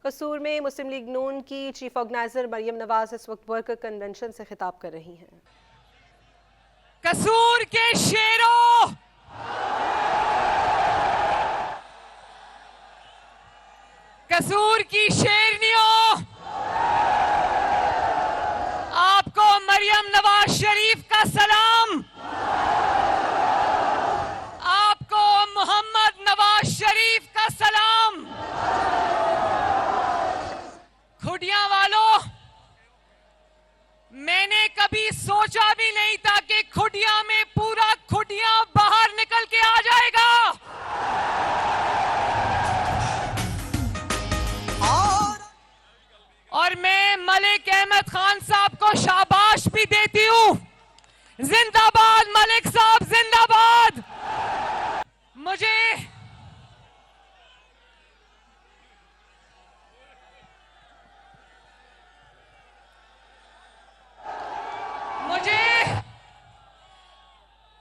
कसूर में मुस्लिम लीग नून की चीफ ऑर्गेनाइजर मरियम नवाज इस वक्त वर्कर कन्वेंशन से खिताब कर रही हैं। कसूर के शेरों, कसूर की शेरनियों, आपको मरियम नवाज शरीफ का सलाम, आपको मोहम्मद नवाज शरीफ का सलाम। खुडिया वालों, मैंने कभी सोचा भी नहीं था कि खुडिया में पूरा खुडिया बाहर निकल के आ जाएगा। और मैं मलिक अहमद खान साहब को शाबाश भी देती हूं। जिंदाबाद मलिक साहब, जिंदाबाद। मुझे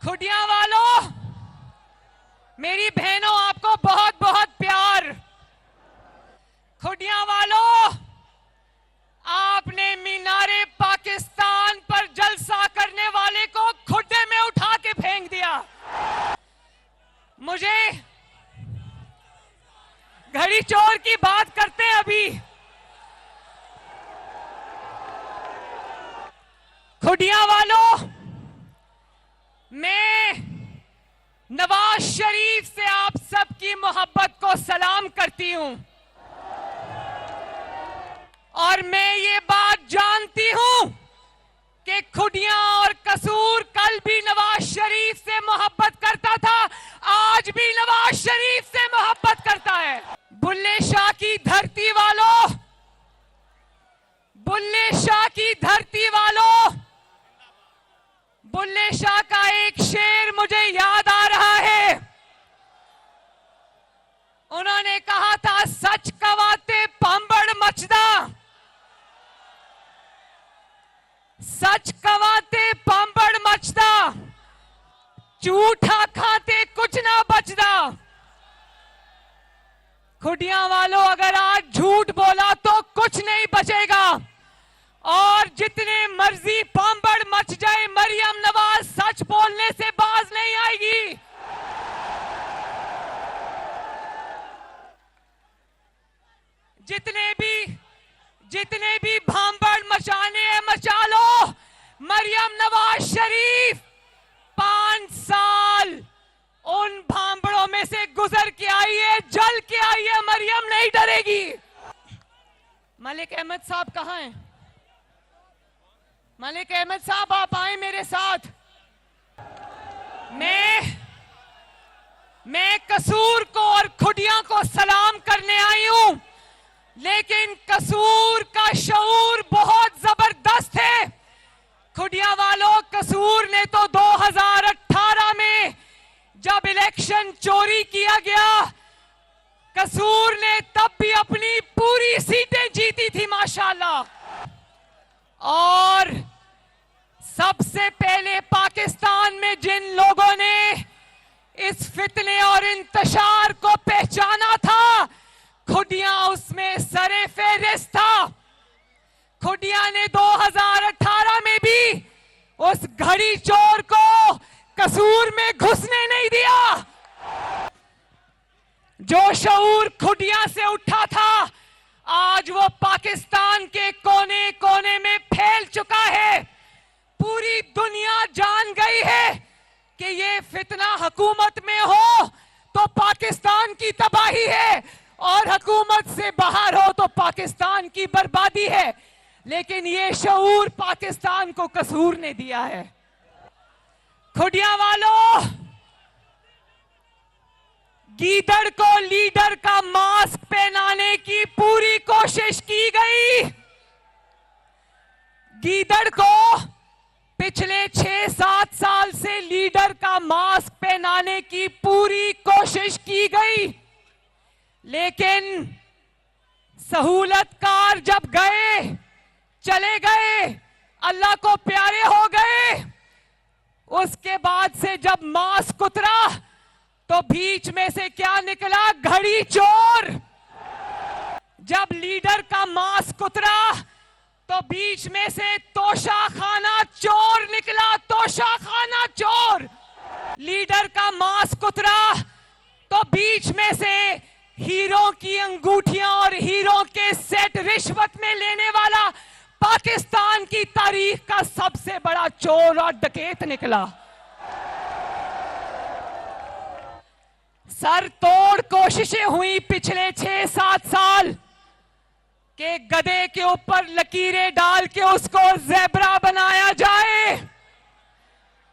खुडिया वालों, मेरी बहनों, आपको बहुत बहुत प्यार। खुडिया वालों, आपने मीनारे पाकिस्तान पर जलसा करने वाले को खुड्डे में उठा के फेंक दिया। मुझे घड़ी चोर की बात करते हैं अभी। खुडिया वालों, मैं नवाज शरीफ से आप सबकी मोहब्बत को सलाम करती हूं और मैं ये बात जानती हूं कि खुडिया और कसूर कल भी नवाज शरीफ से मोहब्बत करता था, आज भी नवाज शरीफ से मोहब्बत करता है। बुल्ले शाह की धरती वालों, बुल्ले शाह की धरती वालों, बुल्ले शाह का एक शेर मुझे याद आ रहा है। उन्होंने कहा था, सच कवाते पांबड़ मचदा, सच कवाते पांबड़ मचदा, झूठा खाते कुछ ना बचदा। खुडिया वालों, अगर आज झूठ बोला तो कुछ नहीं बचेगा और जितने मर्जी पांबड़ मच जाए, मरियम नवाज सच बोलने से बाज नहीं आएगी। जितने भी भांबड़ मचाने हैं मचा लो। मरियम नवाज शरीफ 5 साल उन भांबड़ों में से गुजर के आई है, जल के आई है। मरियम नहीं डरेगी। मलिक अहमद साहब कहां हैं? मलिक अहमद साहब, आप आए मेरे साथ। मैं कसूर को और खुडिया को सलाम करने आई हूं, लेकिन कसूर का शऊर बहुत जबरदस्त है। खुडिया वालों, कसूर ने तो 2018 में जब इलेक्शन चोरी किया गया, कसूर ने तब भी अपनी पूरी सीटें जीती थी माशाल्लाह। और सबसे पहले पाकिस्तान में जिन लोगों ने इस फितने और इंतशार को पहचाना था, खुडिया उसमें सरे फेहरिस्त था। खुडिया ने 2018 में भी उस घड़ी चोर को कसूर में घुसने नहीं दिया। जो शऊर खुडिया से उठा था, आज वो पाकिस्तान के कोने कोने में फैल चुका है। पूरी दुनिया जान गई है कि ये फितना हुकूमत में हो तो पाकिस्तान की तबाही है और हुकूमत से बाहर हो तो पाकिस्तान की बर्बादी है। लेकिन ये शऊर पाकिस्तान को कसूर ने दिया है। खुडिया वालों, गीदड़ को लीडर का मास्क पहनाने की पूरी कोशिश की गई। गीदड़ को पिछले 6-7 साल से लीडर का मास्क पहनाने की पूरी कोशिश की गई, लेकिन सहूलतकार जब गए, चले गए, अल्लाह को प्यारे हो गए, उसके बाद से जब मास्क उतरा तो बीच में से क्या निकला? घड़ी चोर। जब लीडर का मास्क उतरा तो बीच में से तोशाखाना चोर निकला, तोशाखाना चोर। लीडर का मास्क उतरा तो बीच में से हीरो की अंगूठियां और हीरो के सेट रिश्वत में लेने वाला पाकिस्तान की तारीख का सबसे बड़ा चोर और डकैत निकला। सर तोड़ कोशिशें हुई पिछले 6-7 साल के गधे के ऊपर लकीरें डाल के उसको ज़ेब्रा बनाया जाए,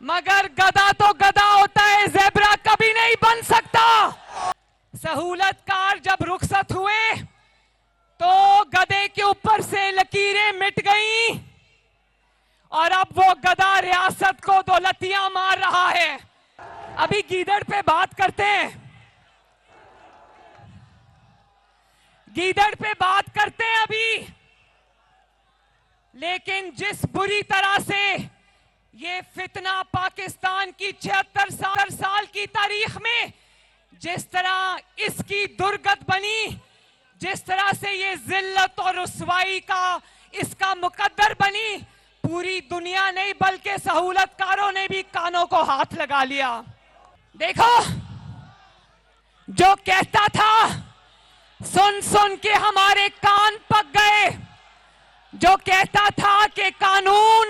मगर गधा तो गधा होता है, ज़ेब्रा कभी नहीं बन सकता। सहूलतकार जब रुखसत हुए तो गधे के ऊपर से लकीरें मिट गईं और अब वो गधा रियासत को दौलतियां मार रहा है। अभी गीदड़ पे बात करते हैं, गीदड़ पे बात करते हैं अभी। लेकिन जिस बुरी तरह से ये फितना पाकिस्तान की 76 साल की तारीख में जिस तरह इसकी दुर्गत बनी, जिस तरह से ये जिल्लत और रुसवाई का इसका मुकद्दर बनी, पूरी दुनिया नहीं बल्कि सहूलतकारों ने भी कानों को हाथ लगा लिया। देखो, जो कहता था सुन सुन के हमारे कान पक गए, जो कहता था कि कानून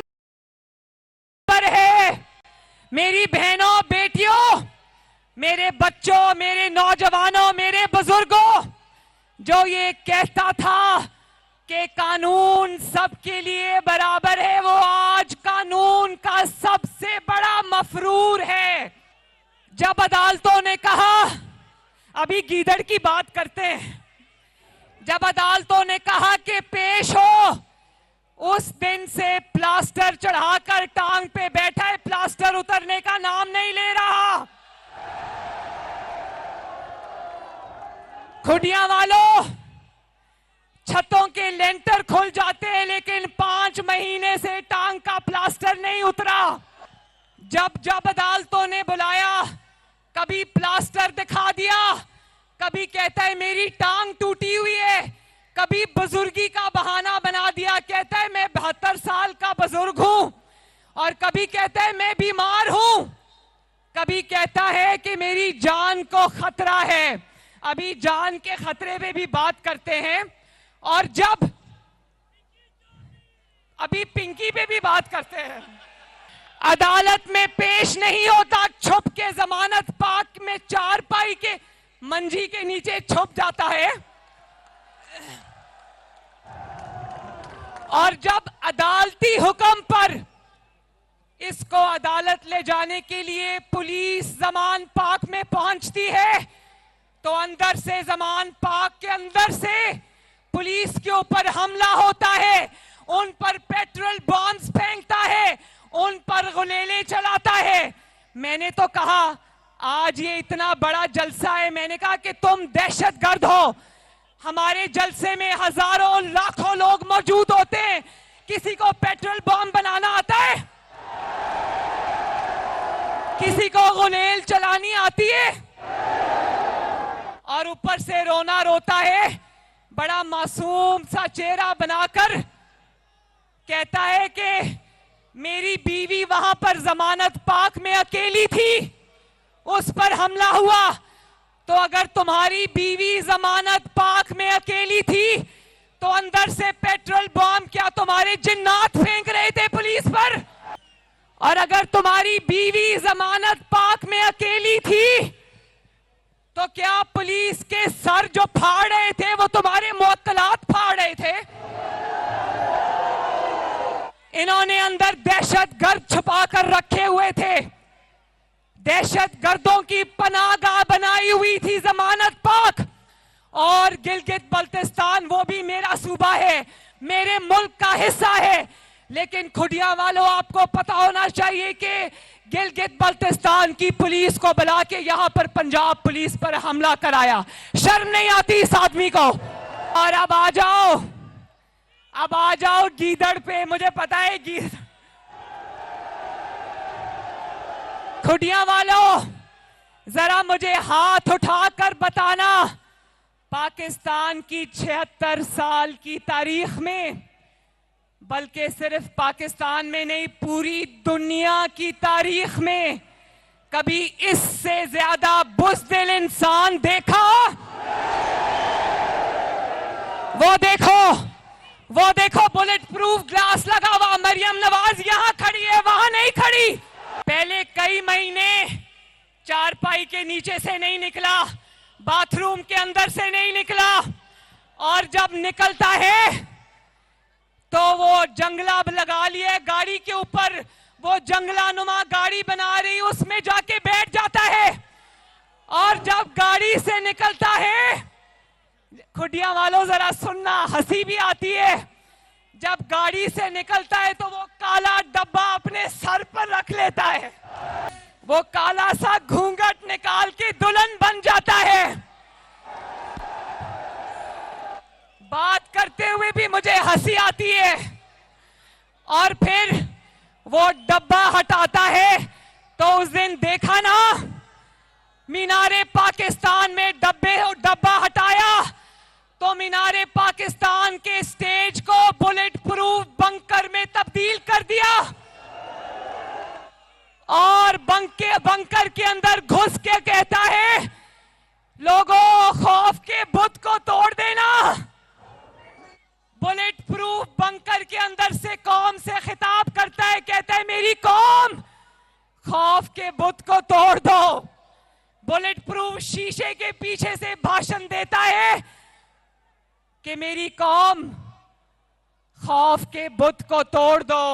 पर है। मेरी बहनों बेटियों, मेरे बच्चों, मेरे नौजवानों, मेरे बुजुर्गों, जो ये कहता था कि कानून सबके लिए बराबर है, वो आज कानून का सबसे बड़ा मफरूर है। जब अदालतों ने कहा, अभी गीदड़ की बात करते हैं, जब अदालतों ने कहा कि पेश हो, उस दिन से प्लास्टर चढ़ाकर टांग पे बैठा है, प्लास्टर उतरने का नाम नहीं ले रहा। खुडियां वालों, छतों के लेंटर खुल जाते हैं लेकिन 5 महीने से टांग का प्लास्टर नहीं उतरा। जब जब अदालतों ने बुलाया, कभी प्लास्टर दिखा दिया, कभी कहता है मेरी टांग टूटी हुई है, कभी बुजुर्गी का बहाना बना दिया, कहता है मैं 72 साल का बुजुर्ग हूं, और कभी कहता है मैं बीमार हूं, कभी कहता है कि मेरी जान को खतरा है। अभी जान के खतरे पे भी बात करते हैं, और जब अभी पिंकी पे भी बात करते हैं। अदालत में पेश नहीं होता, छुप के जमानत पाक में चारपाई के मंजी के नीचे छुप जाता है। और जब अदालती हुक्म पर इसको अदालत ले जाने के लिए पुलिस जमान पाक में पहुंचती है, तो अंदर से जमान पाक के अंदर से पुलिस के ऊपर हमला होता है, उन पर पेट्रोल बॉम्ब्स फेंकता है, उन पर गुलेले चलाता है। मैंने तो कहा आज ये इतना बड़ा जलसा है, मैंने कहा कि तुम दहशतगर्द हो। हमारे जलसे में हजारों लाखों लोग मौजूद होते हैं, किसी को पेट्रोल बॉम्ब बनाना आता है? किसी को गुलेल चलानी आती है? और ऊपर से रोना रोता है, बड़ा मासूम सा चेहरा बनाकर कहता है कि मेरी बीवी वहां पर जमानत पाक में अकेली थी, उस पर हमला हुआ। तो अगर तुम्हारी बीवी जमानत पाक में अकेली थी तो अंदर से पेट्रोल बॉम्ब क्या तुम्हारे जिन्नात फेंक रहे थे पुलिस पर? और अगर तुम्हारी बीवी जमानत पाक में अकेली थी तो क्या पुलिस के सर जो फाड़ रहे थे वो तुम्हारे मुअत्तलात फाड़ रहे थे? इन्होंने अंदर दहशतगर्द छुपा कर रखे हुए थे, दहशतगर्दों की पनाहगाह बनाई हुई थी जमानत पाक। और गिलगित बल्तिस्तान वो भी मेरा सूबा है, मेरे मुल्क का हिस्सा है, लेकिन खुडिया वालों आपको पता होना चाहिए कि गिलगित बल्तिस्तान की पुलिस को बुला के यहां पर पंजाब पुलिस पर हमला कराया। शर्म नहीं आती इस आदमी को? और अब आ जाओ गीदड़ पे। मुझे पता है खुडिया वालों, जरा मुझे हाथ उठाकर बताना, पाकिस्तान की 76 साल की तारीख में, बल्कि सिर्फ पाकिस्तान में नहीं पूरी दुनिया की तारीख में कभी इससे ज्यादा बुज़दिल इंसान देखा? वो देखो बुलेट प्रूफ ग्लास लगा हुआ मरियम नवाज यहां खड़ी है, वहां नहीं खड़ी। पहले कई महीने चारपाई के नीचे से नहीं निकला, बाथरूम के अंदर से नहीं निकला, और जब निकलता है तो वो जंगला लगा लिए गाड़ी के ऊपर, वो जंगलानुमा गाड़ी बना रही उसमें जाके बैठ जाता है। और जब गाड़ी से निकलता है, खुडिया वालों जरा सुनना, हंसी भी आती है, जब गाड़ी से निकलता है तो वो काला डब्बा अपने सर पर रख लेता है, वो काला सा घूंघट निकाल के दुल्हन बन जाता है। बात करते हुए भी मुझे हंसी आती है। और फिर वो डब्बा हटाता है तो उस दिन देखा ना, मीनारे पाकिस्तान में डब्बा हटाया तो मीनारे पाकिस्तान के स्टेज को बुलेट प्रूफ बंकर में तब्दील कर दिया, और बंकर के अंदर घुस के कहता है, लोगों खौफ के बुत को तोड़ देना। बुलेट प्रूफ बंकर के अंदर से कौम से खिताब करता है, कहता है मेरी कौम खौफ के बुत को तोड़ दो। बुलेट प्रूफ शीशे के पीछे से भाषण देता है कि मेरी कौम खौफ के बुत को तोड़ दो।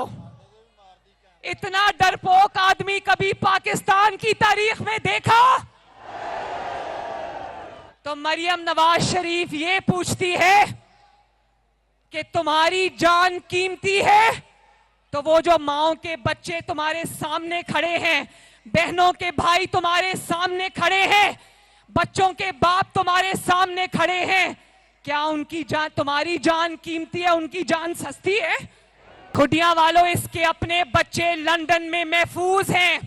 इतना डरपोक आदमी कभी पाकिस्तान की तारीख में देखा? तो मरियम नवाज शरीफ ये पूछती है कि तुम्हारी जान कीमती है, तो वो जो माओ के बच्चे तुम्हारे सामने खड़े हैं, बहनों के भाई तुम्हारे सामने खड़े हैं, बच्चों के बाप तुम्हारे सामने खड़े हैं, क्या उनकी जान, तुम्हारी जान कीमती है, उनकी जान सस्ती है? खुडिया वालों, इसके अपने बच्चे लंदन में महफूज हैं,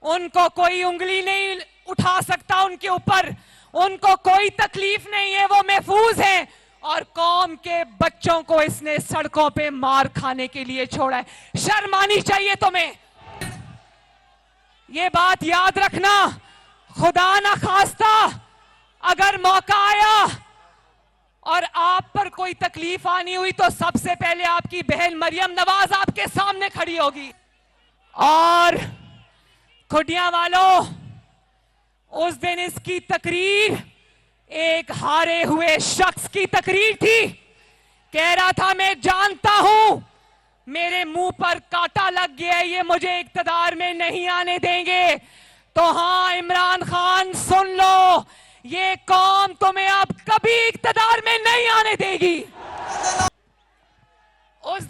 उनको कोई उंगली नहीं उठा सकता उनके ऊपर, उनको कोई तकलीफ नहीं है, वो महफूज हैं। और कौम के बच्चों को इसने सड़कों पे मार खाने के लिए छोड़ा है। शर्म आनी चाहिए तुम्हें। ये बात याद रखना, खुदा ना खास्ता अगर मौका आया और आप पर कोई तकलीफ आनी हुई तो सबसे पहले आपकी बहन मरियम नवाज आपके सामने खड़ी होगी। और खुडिया वालों, उस दिन इसकी तकरीर एक हारे हुए शख्स की तकरीर थी। कह रहा था मैं जानता हूं मेरे मुंह पर कांटा लग गया है, ये मुझे इक्तदार में नहीं आने देंगे। तो हां इमरान खान सुन लो, ये कौम तुम्हें अब कभी इक्तदार में नहीं आने देगी। उस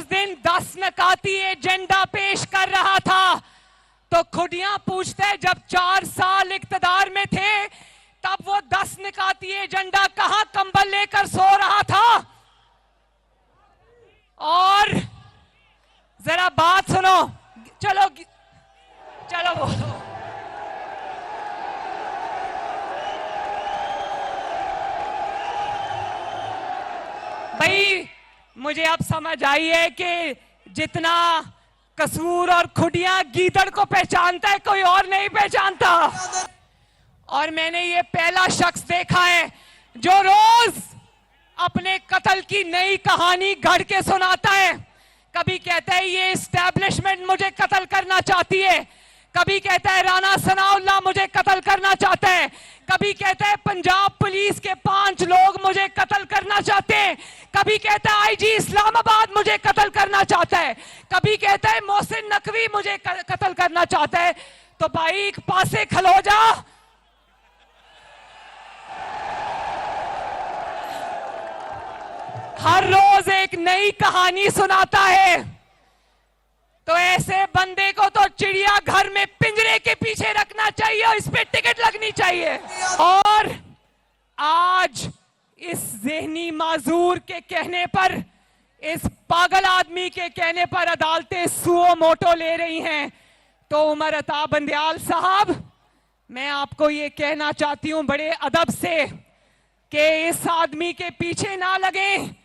दिन 10 नकाती एजेंडा पेश कर रहा था तो खुडिया पूछते हैं जब 4 साल इक्तदार में थे तब वो 10 निकाती एजेंडा कहां कंबल लेकर सो रहा था? और जरा बात सुनो, चलो बोलो। भाई मुझे अब समझ आई है कि जितना कसूर और खुडिया गीदड़ को पहचानता है कोई और नहीं पहचानता। और मैंने ये पहला शख्स देखा है जो रोज अपने कत्ल की नई कहानी गढ़ के सुनाता है। कभी कहता है ये एस्टैब्लिशमेंट मुझे कत्ल करना चाहती है, कभी कहता है राणा सनाउल्लाह मुझे कत्ल करना चाहता है, कभी कहता है पंजाब पुलिस के 5 लोग मुझे कत्ल करना चाहते हैं, कभी कहता है आईजी इस्लामाबाद मुझे कत्ल करना चाहता है, कभी कहता है मोहसिन नकवी मुझे कत्ल करना चाहता है। तो भाई एक पासे खलो जा। हर रोज एक नई कहानी सुनाता है। तो ऐसे बंदे को तो चिड़ियाघर में पिंजरे के पीछे रखना चाहिए और इस पे टिकट लगनी चाहिए। और आज इस ज़हनी माजूर के कहने पर, इस पागल आदमी के कहने पर अदालतें सुओ मोटो ले रही हैं। तो उमर अता बंदयाल साहब, मैं आपको ये कहना चाहती हूं बड़े अदब से कि इस आदमी के पीछे ना लगें।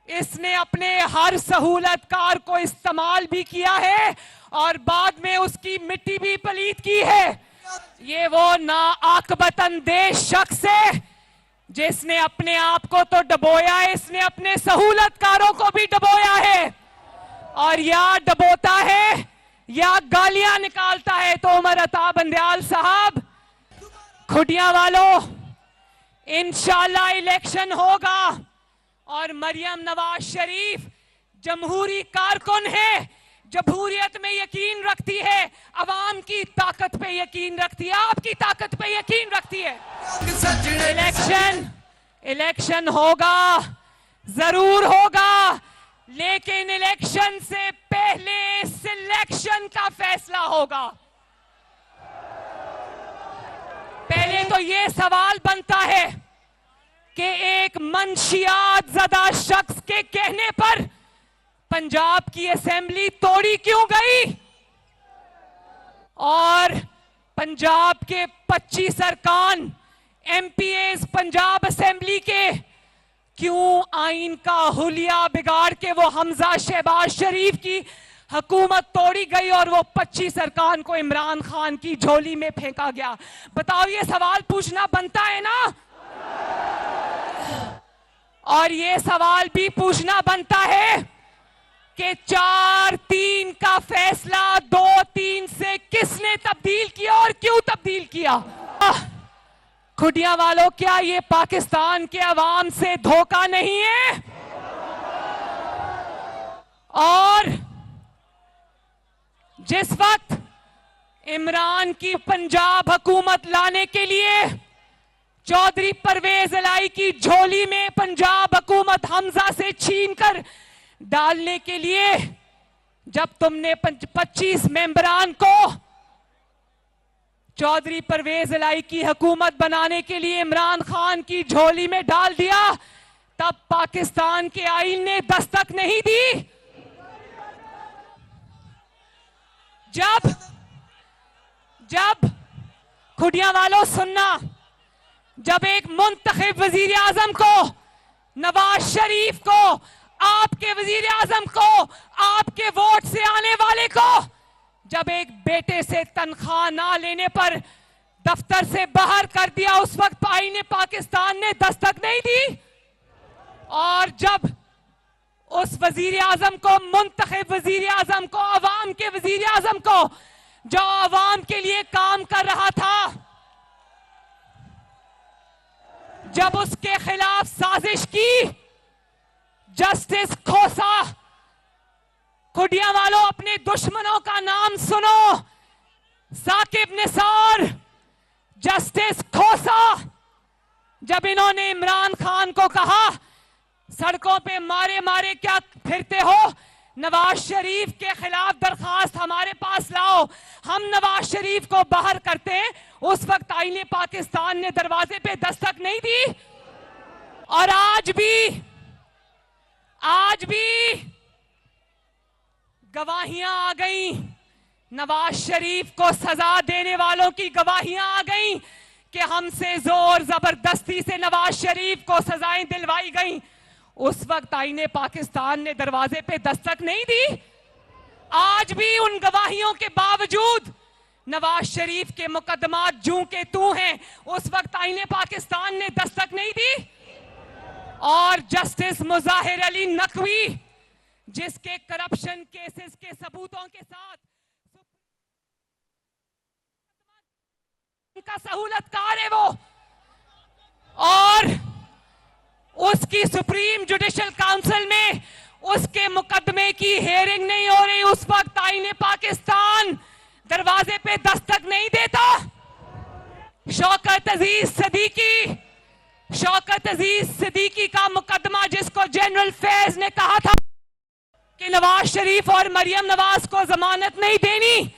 इसने अपने हर सहूलतकार को इस्तेमाल भी किया है और बाद में उसकी मिट्टी भी पलीत की है। ये वो नाआकबत अंदेश शख्स है जिसने अपने आप को तो डबोया है, इसने अपने सहूलतकारों को भी डबोया है। और या डबोता है या गालियां निकालता है। तो उमर अता बंदयाल साहब, खुटिया वालों, इंशाल्लाह इलेक्शन होगा और मरियम नवाज शरीफ जमहूरी कारकुन है, जमहूरियत में यकीन रखती है, अवाम की ताकत पे यकीन रखती है, आपकी ताकत पे यकीन रखती है। इलेक्शन होगा, जरूर होगा, लेकिन इलेक्शन से पहले सिलेक्शन का फैसला होगा। पहले तो ये सवाल बनता है कि एक मंशियात ज़दा शख्स के कहने पर पंजाब की असेंबली तोड़ी क्यों गई और पंजाब के 25 अरकान एमपीएस पंजाब असेंबली के क्यों आइन का हुलिया बिगाड़ के वो हमजा शहबाज शरीफ की हुकूमत तोड़ी गई और वो 25 अरकान को इमरान खान की झोली में फेंका गया। बताओ, ये सवाल पूछना बनता है ना? और ये सवाल भी पूछना बनता है कि 4-3 का फैसला 2-3 से किसने तब्दील किया और क्यों तब्दील किया। खुटिया वालों, क्या ये पाकिस्तान के अवाम से धोखा नहीं है? और जिस वक्त इमरान की पंजाब हुकूमत लाने के लिए चौधरी परवेज इलाही की झोली में पंजाब हुकूमत हमजा से छीन कर डालने के लिए जब तुमने 25 मेंबरान को चौधरी परवेज इलाही की हुकूमत बनाने के लिए इमरान खान की झोली में डाल दिया, तब पाकिस्तान के आईन ने दस्तक नहीं दी। जब खुटिया वालों सुनना, जब एक मुंतखब वजीर आजम को, नवाज शरीफ को, आपके वजीर आजम को, आपके वोट से आने वाले को, जब एक बेटे से तनख्वाह ना लेने पर दफ्तर से बाहर कर दिया, उस वक्त आईने पाकिस्तान ने दस्तक नहीं दी। और जब उस वजीर आजम को, मुंतखब वजीर आजम को, अवाम के वजीर आजम को, जो अवाम के लिए काम कर रहा था, जब उसके खिलाफ साजिश की, जस्टिस खोसा, खुटिया वालों अपने दुश्मनों का नाम सुनो, साकिब निसार, जस्टिस खोसा, जब इन्होंने इमरान खान को कहा सड़कों पे मारे मारे क्या फिरते हो, नवाज शरीफ के खिलाफ दरखास्त हमारे पास लाओ, हम नवाज शरीफ को बाहर करते हैं, उस वक्त आईने पाकिस्तान ने दरवाजे पे दस्तक नहीं दी। और आज भी गवाहियां आ गई, नवाज शरीफ को सजा देने वालों की गवाहियां आ गई कि हमसे जोर जबरदस्ती से नवाज शरीफ को सजाएं दिलवाई गई। उस वक्त आईने पाकिस्तान ने दरवाजे पे दस्तक नहीं दी। आज भी उन गवाहियों के बावजूद नवाज शरीफ के मुकदमात जूं के तू हैं, उस वक्त आईने पाकिस्तान ने दस्तक नहीं दी। और जस्टिस मुजाहिर अली नकवी, जिसके करप्शन केसेस के सबूतों के साथ का सहूलतकार है वो, और उसकी सुप्रीम जुडिशल काउंसिल में उसके मुकदमे की हियरिंग नहीं हो रही, उस वक्त आईने पाकिस्तान दरवाजे पे दस्तक नहीं देता। शौकत अजीज सिद्दीकी का मुकदमा, जिसको जनरल फैज ने कहा था कि नवाज शरीफ और मरियम नवाज को जमानत नहीं देनी,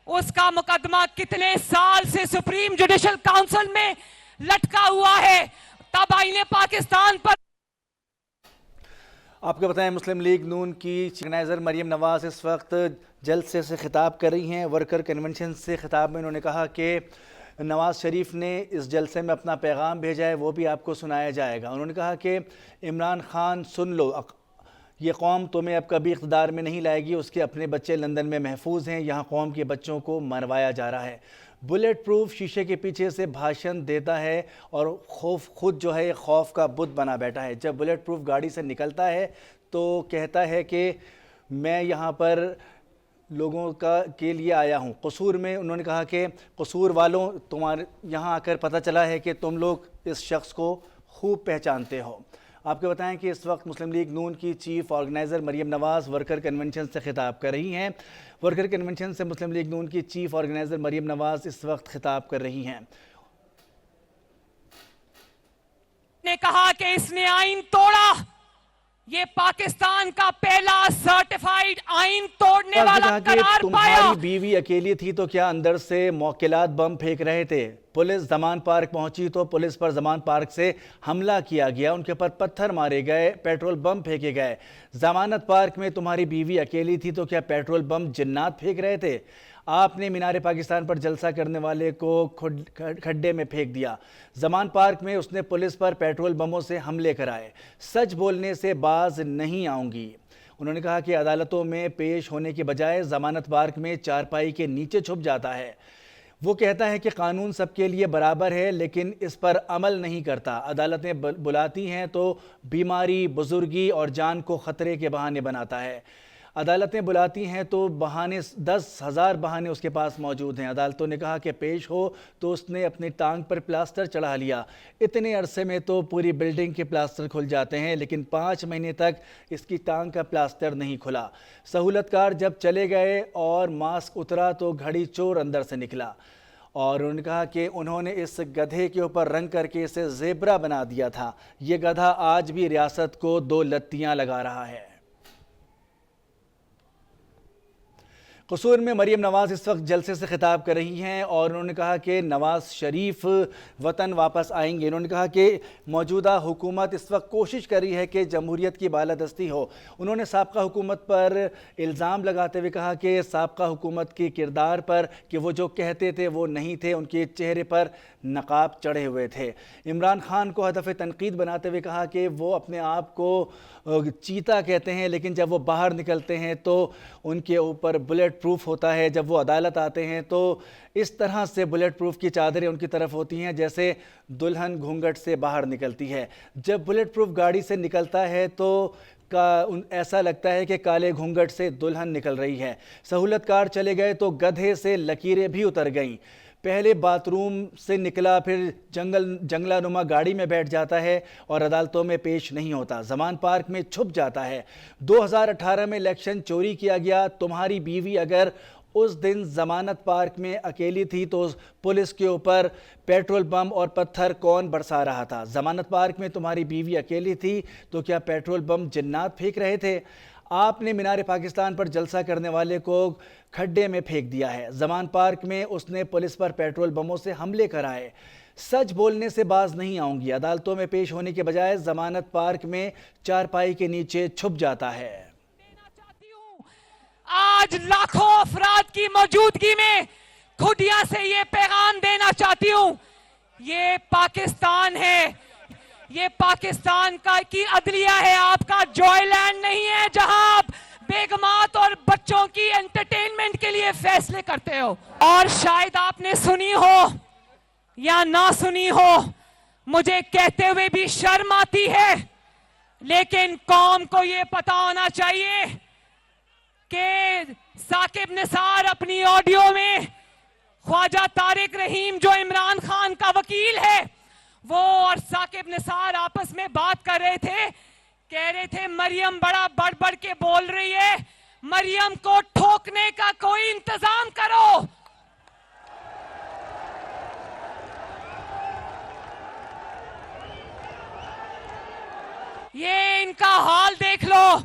उसका मुकदमा कितने साल से सुप्रीम जुडिशल काउंसिल में लटका हुआ है। तब आईने पाकिस्तान पर आपको बताएं, मुस्लिम लीग नून की ऑर्गेनाइज़र मरियम नवाज इस वक्त जलसे से खिताब कर रही हैं। वर्कर कन्वेंशन से खिताब में उन्होंने कहा कि नवाज शरीफ ने इस जलसे में अपना पैगाम भेजा है, वो भी आपको सुनाया जाएगा। उन्होंने कहा कि इमरान खान सुन लो, ये कौम तुम्हें अब कभी इक़्तिदार में नहीं लाएगी, उसके अपने बच्चे लंदन में महफूज हैं, यहाँ कौम के बच्चों को मरवाया जा रहा है। बुलेट प्रूफ शीशे के पीछे से भाषण देता है और खुद जो है खौफ का बुत बना बैठा है। जब बुलेट प्रूफ गाड़ी से निकलता है तो कहता है कि मैं यहाँ पर लोगों के लिए आया हूँ। कसूर में उन्होंने कहा कि कसूर वालों, तुम्हारे यहाँ आकर पता चला है कि तुम लोग इस शख्स को खूब पहचानते हो। आपको बताएं कि इस वक्त मुस्लिम लीग नून की चीफ ऑर्गेनाइज़र मरियम नवाज़ वर्कर कन्वेंशन से खिताब कर रही हैं। वर्कर कन्वेंशन से मुस्लिम लीग नून की चीफ ऑर्गेनाइज़र मरियम नवाज़ इस वक्त खिताब कर रही हैं। ने कहा कि इसने आईन तोड़ा, ये पाकिस्तान का पहला सर्टिफाइड आईन तोड़ने वाला करार पाया। तुम्हारी बीवी अकेली थी तो क्या अंदर से मौकिलात बम फेंक रहे थे? पुलिस जमान पार्क पहुंची तो पुलिस पर जमान पार्क से हमला किया गया, उनके ऊपर पत्थर मारे गए, पेट्रोल बम फेंके गए। जमानत पार्क में तुम्हारी बीवी अकेली थी तो क्या पेट्रोल बम जिन्नात फेंक रहे थे? आपने मीनार पाकिस्तान पर जलसा करने वाले को खड्डे में फेंक दिया। जमान पार्क में उसने पुलिस पर पेट्रोल बमों से हमले कराए। सच बोलने से बाज नहीं आऊंगी। उन्होंने कहा कि अदालतों में पेश होने के बजाय जमानत पार्क में चारपाई के नीचे छुप जाता है। वो कहता है कि कानून सबके लिए बराबर है लेकिन इस पर अमल नहीं करता। अदालतें बुलाती हैं तो बीमारी, बुजुर्गी और जान को ख़तरे के बहाने बनाता है। अदालतें बुलाती हैं तो बहाने 10,000 बहाने उसके पास मौजूद हैं। अदालतों ने कहा कि पेश हो तो उसने अपनी टांग पर प्लास्टर चढ़ा लिया। इतने अरसे में तो पूरी बिल्डिंग के प्लास्टर खुल जाते हैं लेकिन 5 महीने तक इसकी टांग का प्लास्टर नहीं खुला। सहूलतकार जब चले गए और मास्क उतरा तो घड़ी चोर अंदर से निकला। और उन्होंने कहा कि उन्होंने इस गधे के ऊपर रंग करके इसे ज़ेब्रा बना दिया था। ये गधा आज भी रियासत को 2 लत्तियाँ लगा रहा है। कसूर में मरियम नवाज़ इस वक्त जलसे से खिताब कर रही हैं और उन्होंने कहा कि नवाज़ शरीफ वतन वापस आएंगे। उन्होंने कहा कि मौजूदा हुकूमत इस वक्त कोशिश कर रही है कि जमहूरियत की बालादस्ती हो। उन्होंने साबका हुकूमत पर इल्ज़ाम लगाते हुए कहा कि साबका हुकूमत के किरदार पर कि वो जो कहते थे वो नहीं थे, उनके चेहरे पर नकाब चढ़े हुए थे। इमरान खान को हदफ तनकीद बनाते हुए कहा कि वो अपने आप को चीता कहते हैं लेकिन जब वो बाहर निकलते हैं तो उनके ऊपर बुलेट प्रूफ होता है। जब वो अदालत आते हैं तो इस तरह से बुलेट प्रूफ की चादरें उनकी तरफ होती हैं जैसे दुल्हन घूंघट से बाहर निकलती है। जब बुलेट प्रूफ गाड़ी से निकलता है तो ऐसा लगता है कि काले घूंघट से दुल्हन निकल रही है। सहूलतकार चले गए तो गधे से लकीरें भी उतर गईं। पहले बाथरूम से निकला फिर जंगलानुमा गाड़ी में बैठ जाता है और अदालतों में पेश नहीं होता, जमान पार्क में छुप जाता है। 2018 में इलेक्शन चोरी किया गया। तुम्हारी बीवी अगर उस दिन जमानत पार्क में अकेली थी तो पुलिस के ऊपर पेट्रोल बम और पत्थर कौन बरसा रहा था? जमानत पार्क में तुम्हारी बीवी अकेली थी तो क्या पेट्रोल बम जिन्नात फेंक रहे थे? आपने मीनार पाकिस्तान पर जलसा करने वाले को खड्डे में फेंक दिया है। जमान पार्क में उसने पुलिस पर पेट्रोल बमों से हमले कराए। सच बोलने से बाज नहीं आऊंगी। अदालतों में पेश होने के बजाय जमानत पार्क में चारपाई के नीचे छुप जाता है। आज लाखों अफराद की मौजूदगी में खुदिया से ये पैगाम देना चाहती हूँ, ये पाकिस्तान है, ये पाकिस्तान की अदलिया है, आपका जॉयलैंड नहीं है जहां आप बेगमात और बच्चों की एंटरटेनमेंट के लिए फैसले करते हो। और शायद आपने सुनी हो या ना सुनी हो, मुझे कहते हुए भी शर्म आती है, लेकिन कौम को ये पता होना चाहिए कि साकिब निसार अपनी ऑडियो में ख्वाजा तारिक रहीम जो इमरान खान का वकील है, वो और साकिब निसार आपस में बात कर रहे थे, कह रहे थे मरियम बड़ा बढ़ बढ़ के बोल रही है, मरियम को ठोकने का कोई इंतजाम करो। ये इनका हाल देख लो,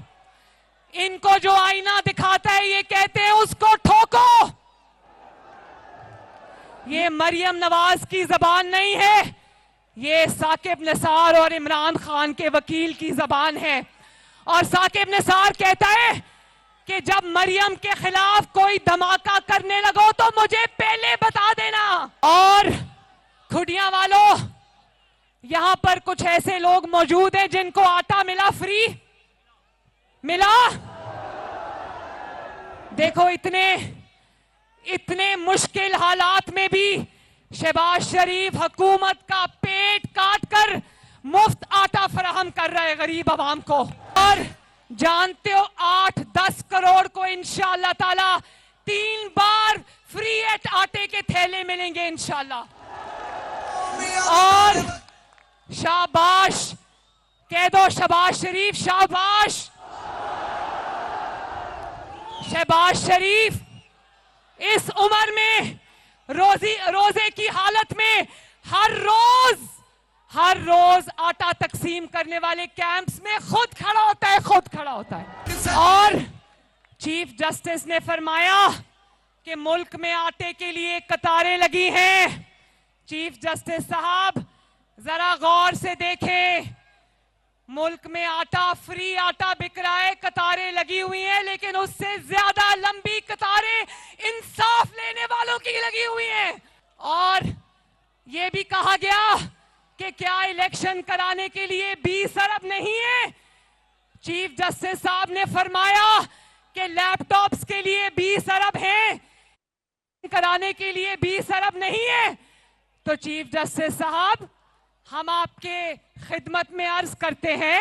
इनको जो आईना दिखाता है ये कहते हैं उसको ठोको। ये मरियम नवाज की जबान नहीं है, ये साकिब निसार और इमरान खान के वकील की जबान है। और साकिब निसार कहता है कि जब मरियम के खिलाफ कोई धमाका करने लगो तो मुझे पहले बता देना। और खुडिया वालों, यहां पर कुछ ऐसे लोग मौजूद हैं जिनको आटा मिला, फ्री मिला। देखो, इतने मुश्किल हालात में भी शहबाज शरीफ हुकूमत का पेट काट कर मुफ्त आटा फराहम कर रहे हैं गरीब आवाम को। और जानते हो 8-10 करोड़ को इंशाअल्लाह ताला 3 बार फ्री आटे के थैले मिलेंगे इंशाअल्लाह। और शाबाश कह दो, शहबाज शरीफ शाबाश। शहबाज शरीफ इस उम्र में रोजे की हालत में हर रोज आटा तकसीम करने वाले कैंप्स में खुद खड़ा होता है। और चीफ जस्टिस ने फरमाया कि मुल्क में आटे के लिए कतारें लगी हैं। चीफ जस्टिस साहब जरा गौर से देखें, मुल्क में फ्री आटा बिक रहा है, कतारें लगी हुई हैं, लेकिन उससे ज्यादा लंबी कतारें इंसाफ लेने वालों की लगी हुई हैं। और यह भी कहा गया कि क्या इलेक्शन कराने के लिए 20 अरब नहीं है। चीफ जस्टिस साहब ने फरमाया कि लैपटॉप्स के लिए 20 अरब हैं, कराने के लिए 20 अरब नहीं है। तो चीफ जस्टिस साहब, हम आपके खिदमत में अर्ज करते हैं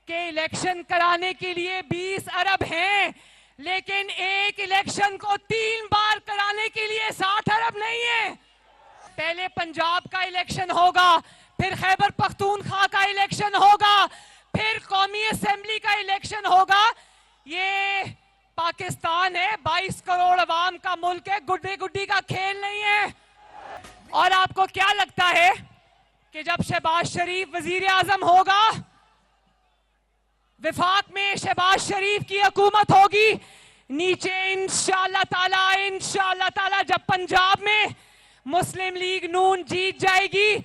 कि इलेक्शन कराने के लिए 20 अरब हैं, लेकिन एक इलेक्शन को 3 बार कराने के लिए 60 अरब नहीं है। पहले पंजाब का इलेक्शन होगा, फिर खैबर पख्तूनख्वा का इलेक्शन होगा, फिर कौमी असेंबली का इलेक्शन होगा। ये पाकिस्तान है, 22 करोड़ अवाम का मुल्क है, गुड्डी गुड्डी का खेल नहीं है। और आपको क्या लगता है कि जब शहबाज शरीफ वजीर आजम होगा, विफाक में शहबाज शरीफ की हुकूमत होगी, नीचे इंशाअल्लाह ताला जब पंजाब में मुस्लिम लीग नून जीत जाएगी,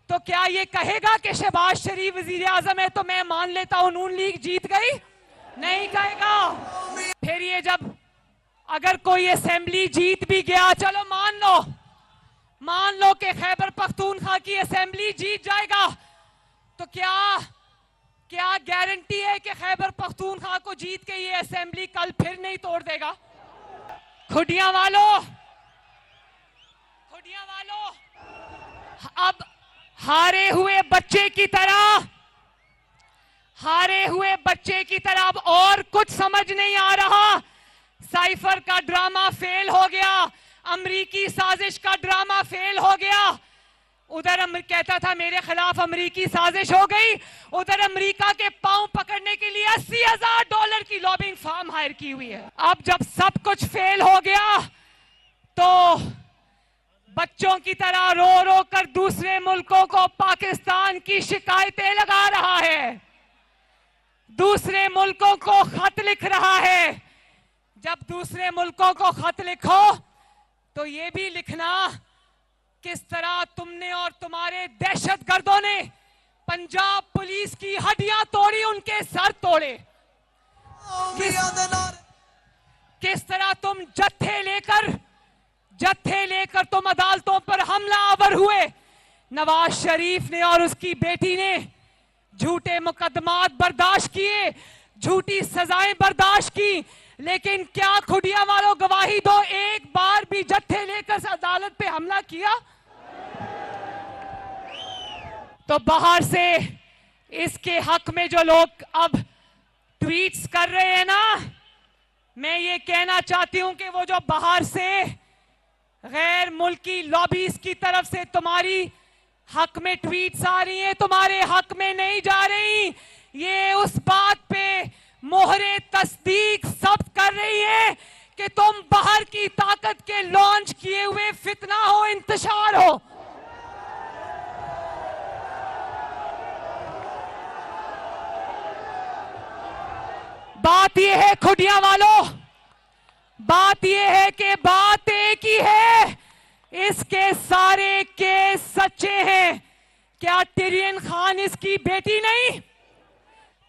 तो क्या ये कहेगा कि शहबाज शरीफ वजीर आजम है तो मैं मान लेता हूं नून लीग जीत गई? नहीं कहेगा। फिर ये जब अगर कोई असेंबली जीत भी गया, चलो मान लो कि खैबर पख्तूनख्वा की असेंबली जीत जाएगा, तो क्या गारंटी है कि खैबर पख्तूनख्वा को जीत के ये असेंबली कल फिर नहीं तोड़ देगा? खुडिया वालों, अब हारे हुए बच्चे की तरह अब और कुछ समझ नहीं आ रहा। साइफर का ड्रामा फेल हो गया, अमरीकी साजिश का ड्रामा फेल हो गया। उधर कहता था मेरे खिलाफ अमरीकी साजिश हो गई, उधर अमेरिका के पांव पकड़ने के लिए $80,000 की लॉबिंग फर्म हायर की हुई है। अब जब सब कुछ फेल हो गया, तो बच्चों की तरह रो कर दूसरे मुल्कों को पाकिस्तान की शिकायतें लगा रहा है, दूसरे मुल्कों को खत लिख रहा है। जब दूसरे मुल्कों को खत लिखो तो ये भी लिखना किस तरह तुमने और तुम्हारे दहशतगर्दों ने पंजाब पुलिस की हड्डियां तोड़ी, उनके सर तोड़े। किस तरह तुम जत्थे लेकर तुम अदालतों पर हमलावर हुए। नवाज शरीफ ने और उसकी बेटी ने झूठे मुकदमात बर्दाश्त किए, झूठी सजाएं बर्दाश्त की, लेकिन क्या खुडिया वालों गवाही दो, एक बार भी जत्थे लेकर अदालत पे हमला किया? तो बाहर से इसके हक में जो लोग अब ट्वीट्स कर रहे हैं ना, मैं ये कहना चाहती हूं कि वो जो बाहर से गैर मुल्की लॉबीज की तरफ से तुम्हारी हक में ट्वीट्स आ रही हैं, तुम्हारे हक में नहीं जा रही। ये उस बात पे मोहरे तस्दीक सब कर रही है कि तुम बाहर की ताकत के लॉन्च किए हुए फितना हो, इंतशार हो। बात यह है खुडिया वालों, बात यह है कि बात एक ही है, इसके सारे केस सच्चे हैं। क्या टिरियन खान इसकी बेटी नहीं?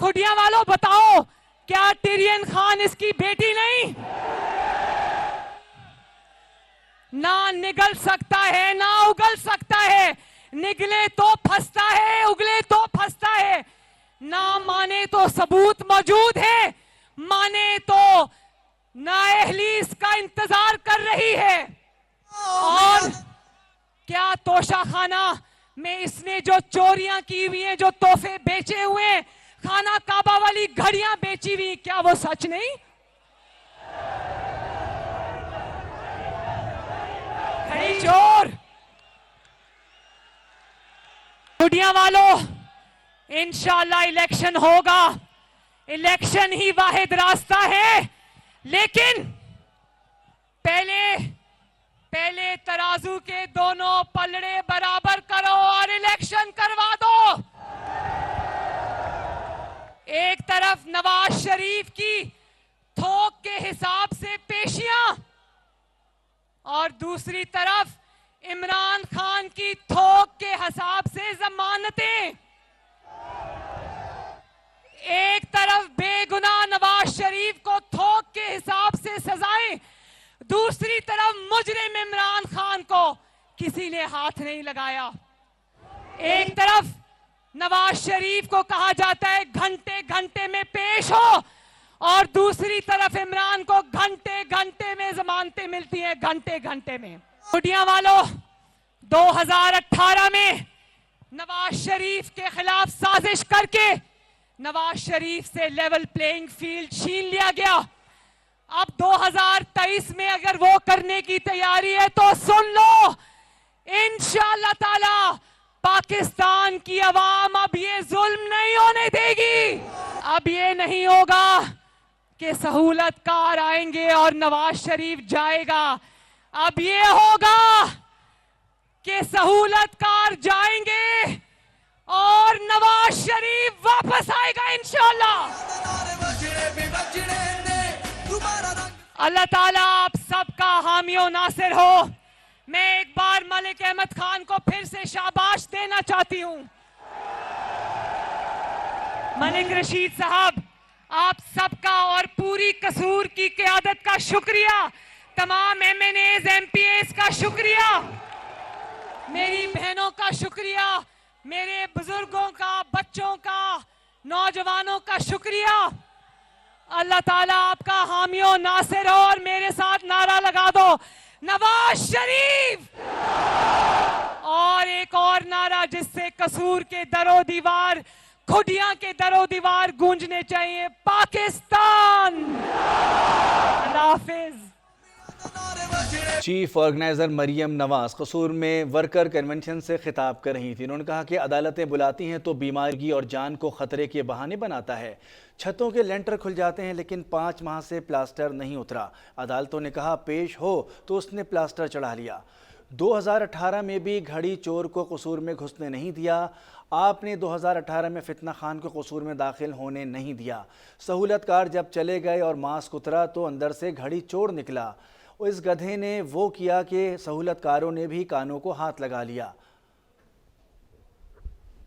खुडिया वालों बताओ, क्या टिरियन खान इसकी बेटी नहीं? ना निगल सकता है ना उगल सकता है, निगले तो फंसता है, उगले तो फंसता है। ना माने तो सबूत मौजूद है, माने तो नाअहली इसका इंतजार कर रही है। और क्या तोशाखाना में इसने जो चोरियां की हुई हैं, जो तोहफे बेचे हुए हैं, खाना काबा वाली घड़ियां बेची हुई, क्या वो सच नहीं? घड़ी चोर। खुडिया वालों, इंशाल्लाह इलेक्शन होगा, इलेक्शन ही वाहिद रास्ता है, लेकिन पहले तराजू के दोनों पलड़े बराबर करो और इलेक्शन करवा दो। एक तरफ नवाज शरीफ की थोक के हिसाब से पेशियां और दूसरी तरफ इमरान खान की थोक के हिसाब से जमानतें। एक तरफ बेगुनाह नवाज शरीफ को थोक के हिसाब से सजाएं, दूसरी तरफ मुजरिम इमरान खान को किसी ने हाथ नहीं लगाया। एक तरफ नवाज शरीफ को कहा जाता है घंटे घंटे में पेश हो, और दूसरी तरफ इमरान को घंटे घंटे में जमानतें मिलती हैं, घंटे घंटे में। खुडिया वालों, 2018 में नवाज शरीफ के खिलाफ साजिश करके नवाज शरीफ से लेवल प्लेइंग फील्ड छीन लिया गया। अब 2023 में अगर वो करने की तैयारी है तो सुन लो, इंशाअल्लाह ताला पाकिस्तान की आवाम अब ये जुल्म नहीं होने देगी। अब ये नहीं होगा कि सहूलतकार आएंगे और नवाज शरीफ जाएगा। अब ये होगा कि सहूलतकार जाएंगे और नवाज शरीफ वापस आएगा इंशाअल्लाह। अल्लाह ताला आप सबका हामी और नासिर हो। मैं एक बार मलिक अहमद खान को फिर से शाबाश देना चाहती हूं। मलिक रशीद साहब, आप सबका और पूरी कसूर की क़यादत का शुक्रिया, तमाम MNAs MPAs का शुक्रिया, मेरी बहनों का शुक्रिया, मेरे बुजुर्गों का, बच्चों का, नौजवानों का शुक्रिया। अल्लाह ताला आपका हामी और नासिर हो। और मेरे साथ नारा लगा दो, नवाज शरीफ। और एक और नारा जिससे कसूर के दरो दीवार, खुडिया के दरो दीवार गूंजने चाहिए, पाकिस्तान। अल्लाह हाफिज। चीफ ऑर्गेनाइजर मरियम नवाज कसूर में वर्कर कन्वेंशन से खिताब कर रही थी। उन्होंने कहा कि अदालतें बुलाती हैं तो बीमारी और जान को खतरे के बहाने बनाता है। छतों के लेंटर खुल जाते हैं लेकिन 5 माह से प्लास्टर नहीं उतरा। अदालतों ने कहा पेश हो तो उसने प्लास्टर चढ़ा लिया। 2018 में भी घड़ी चोर को कसूर में घुसने नहीं दिया। आपने 2018 में फितना खान को कसूर में दाखिल होने नहीं दिया। सहूलतकार जब चले गए और मास्क उतरा तो अंदर से घड़ी चोर निकला। इस गधे ने वो किया कि सहूलतकारों ने भी कानों को हाथ लगा लिया।